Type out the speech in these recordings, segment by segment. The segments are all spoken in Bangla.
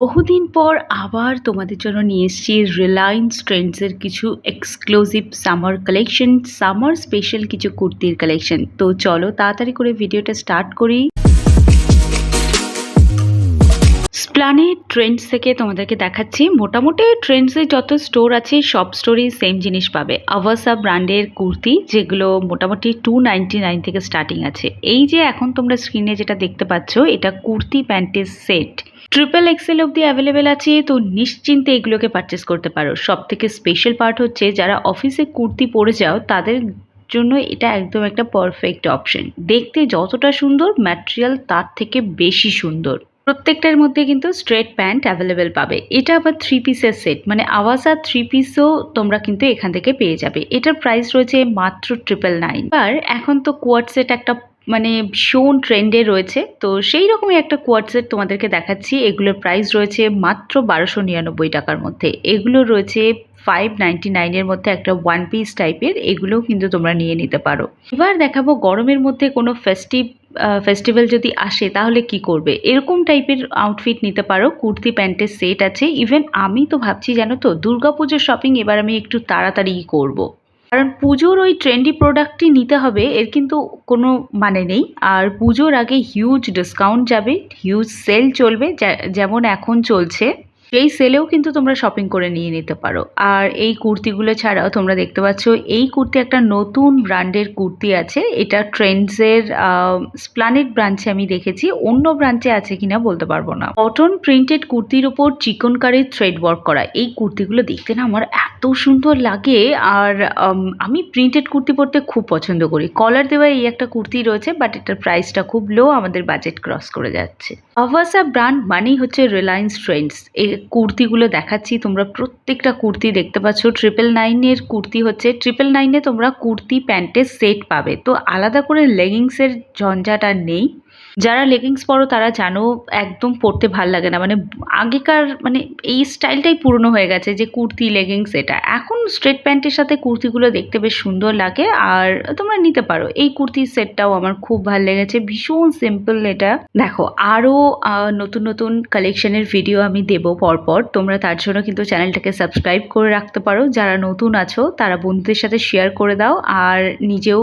বহুদিন পর আবার তোমাদের জন্য নিয়ে এসেছি রিলায়েন্স ট্রেন্ডসের কিছু exclusive summer collection, summer special কিছু কুর্তির কালেকশন। তো চলো তাড়াতাড়ি করে ভিডিওটা স্টার্ট করি। স্প্লানেড ট্রেন্ডস থেকে তোমাদেরকে দেখাচ্ছি। মোটামুটি ট্রেন্ডসে যত স্টোর আছে সব স্টোরেই সেম জিনিস পাবে। আভাসা ব্র্যান্ডের কুর্তি, যেগুলো মোটামুটি 299 থেকে স্টার্টিং আছে। এই যে এখন তোমরা স্ক্রিনে যেটা দেখতে পাচ্ছ, এটা কুর্তি প্যান্টের সেট। ট্রিপল এক্সেল অব্দি অ্যাভেলেবেল আছে, তো নিশ্চিন্তে এগুলোকে পারচেস করতে পারো। সব থেকে স্পেশাল পার্ট হচ্ছে যারা অফিসে কুর্তি পরে যাও তাদের জন্য এটা একদম একটা পারফেক্ট অপশন। দেখতে যতটা সুন্দর, ম্যাটেরিয়াল তার থেকে বেশি সুন্দর। প্রত্যেকটার মধ্যে কিন্তু স্ট্রেট প্যান্ট অ্যাভেলেবেল পাবে। এটা আবার 3 পিসের সেট, মানে আওয়াজা 3 পিসও তোমরা কিন্তু এখান থেকে পেয়ে যাবে। এটার প্রাইস রয়েছে মাত্র 999। আর এখন তো কোয়াড সেট একটা মানে ভীষণ ট্রেন্ডে রয়েছে, তো সেই রকমই একটা কোয়াড সেট তোমাদেরকে দেখাচ্ছি। এগুলোর প্রাইস রয়েছে মাত্র 1299 টাকার মধ্যে। এগুলো রয়েছে 599 এর মধ্যে একটা ওয়ান পিস টাইপের। এগুলোও কিন্তু তোমরা নিয়ে নিতে পারো। এবার দেখাবো গরমের মধ্যে কোনো ফেস্টিভ্যাল যদি আসে তাহলে কি করবে, এরকম টাইপের আউটফিট নিতে পারো। কুর্তি প্যান্টের সেট আছে। ইভেন আমি তো ভাবছি জানো তো, দুর্গাপুজোর শপিং এবার আমি একটু তাড়াতাড়ি করব। কারণ পুজোর ওই ট্রেন্ডি প্রোডাক্টই নিতে হবে, এর কিন্তু কোনো মানে নেই। আর পুজোর আগে হিউজ ডিসকাউন্ট যাবে, হিউজ সেল চলবে, যেমন এখন চলছে। সেই সেলেও কিন্তু তোমরা শপিং করে নিয়ে নিতে পারো। আর এই কুর্তিগুলো ছাড়াও তোমরা দেখতে পাচ্ছ এই কুর্তি একটা নতুন ব্র্যান্ডের কুর্তি আছে। এটা ট্রেন্ডসের স্প্লানেড ব্রাঞ্চে আমি দেখেছি, অন্য ব্রাঞ্চে আছে কিনা বলতে পারবো না। কটন প্রিন্টেড কুর্তির ওপর চিকনকারি থ্রেড ওয়ার্ক করা এই কুর্তিগুলো দেখতে না আমার এত সুন্দর লাগে। আর আমি প্রিন্টেড কুর্তি পরতে খুব পছন্দ করি। কলার দেওয়া এই একটা কুর্তি রয়েছে, বাট এটার প্রাইসটা খুব লো, আমাদের বাজেট ক্রস করে যাচ্ছে। আভাসা ব্র্যান্ড মানেই হচ্ছে রিলায়েন্স ট্রেন্ডস। এই কুর্তিগুলো দেখাচ্ছি, তোমরা প্রত্যেকটা কুর্তি দেখতে পাচ্ছ। 999 এর কুর্তি হচ্ছে 999 এ তোমরা কুর্তি প্যান্টের সেট পাবে, তো আলাদা করে লেগিংসের ঝঞ্ঝাট আর নেই। যারা লেগিংস পরো তারা জানো একদম পরতে ভাল লাগে না, মানে আগেকার মানে এই স্টাইলটাই পুরনো হয়ে গেছে যে কুর্তি লেগিংস। এটা এখন স্ট্রেট প্যান্টের সাথে কুর্তিগুলো দেখতে বেশ সুন্দর লাগে, আর তোমরা নিতে পারো। এই কুর্তির সেটটাও আমার খুব ভালো লেগেছে, ভীষণ সিম্পল। এটা দেখো, আরও নতুন নতুন কালেকশনের ভিডিও আমি দেবো পরপর। তোমরা তার জন্য কিন্তু চ্যানেলটাকে সাবস্ক্রাইব করে রাখতে পারো। যারা নতুন আছো তারা বন্ধুদের সাথে শেয়ার করে দাও, আর নিজেও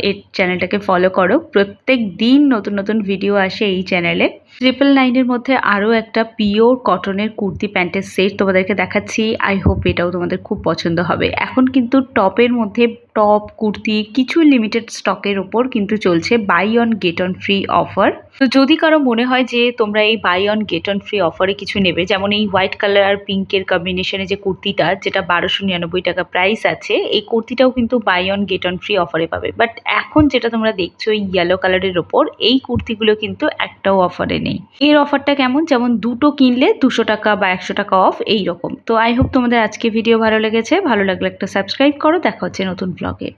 এই চ্যানেলটাকে ফলো করো। প্রত্যেক দিন নতুন নতুন ভিডিও আসে এই চ্যানেলে। 999 এর মধ্যে আরও একটা পিওর কটনের কুর্তি প্যান্টের সেট তোমাদেরকে দেখাচ্ছি। আই হোপ এটাও তোমাদের খুব পছন্দ হবে। এখন কিন্তু টপের মধ্যে টপ কুর্তি কিছু লিমিটেড স্টকের ওপর কিন্তু চলছে buy one get one free offer. তো যদি কারো মনে হয় যে তোমরা এই buy one get one free অফারে কিছু নেবে, যেমন এই হোয়াইট কালার আর পিঙ্কের কম্বিনেশনে যে কুর্তিটা, যেটা 1299 টাকা প্রাইস আছে, এই কুর্তিটাও কিন্তু buy one get one free অফারে পাবে। বাট এখন যেটা তোমরা দেখছো এই ইয়েলো কালারের ওপর, এই কুর্তিগুলো কিন্তু একটাও অফারে নেই। এর অফারটা কেমন, যেমন দুটো কিনলে 200 টাকা বা 100 টাকা অফ, এই রকম। তো আই হোপ তোমাদের আজকে ভিডিও ভালো লেগেছে। ভালো লাগলে একটা সাবস্ক্রাইব করো। দেখা হচ্ছে নতুন ব্লগে।